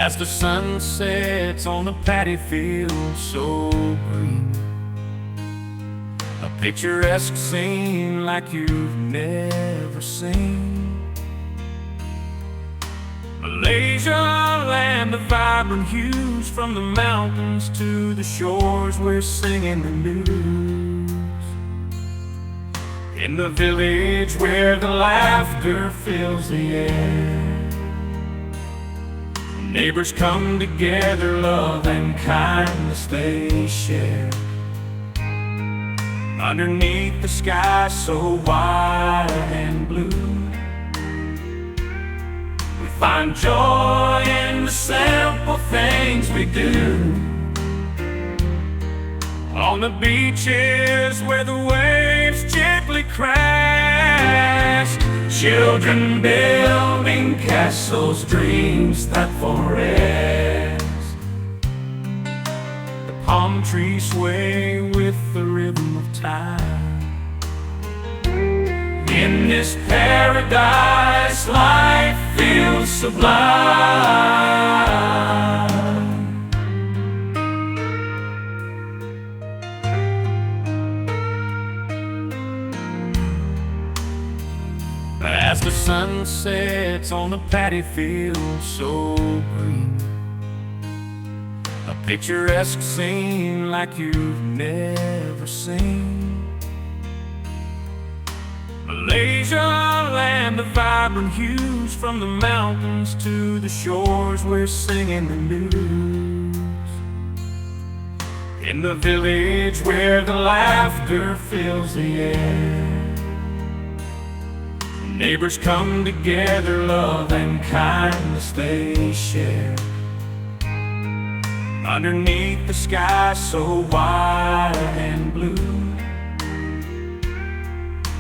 As the sun sets on a paddy field so green, a picturesque scene like you've never seen. Malaysia, land of vibrant hues, from the mountains to the shores, we're singing the news. In the village where the laughter fills the air, neighbors come together, love and kindness they share. Underneath the sky so wide and blue, we find joy in the simple things we do. On the beaches where the waves gently crash, children building castles, dreams that forest. The palm trees sway with the rhythm of time. In this paradise, life feels sublime. As the sun sets on a paddy field so green, a picturesque scene like you've never seen. Malaysia, land of vibrant hues, from the mountains to the shores, we're singing the news. In the village where the laughter fills the air, neighbors come together, love and kindness they share. Underneath the sky so wide and blue,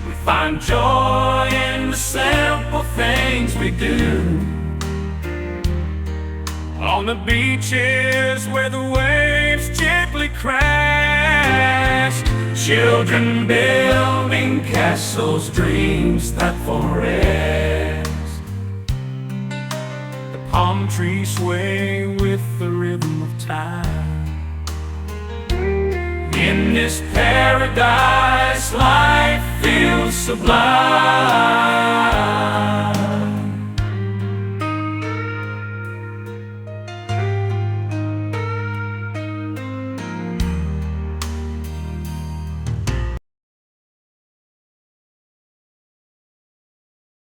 we find joy in the simple things we do. On the beaches where the waves gently crash, children building castles, dreams that forest. The palm trees sway with the rhythm of time. In this paradise, life feels sublime.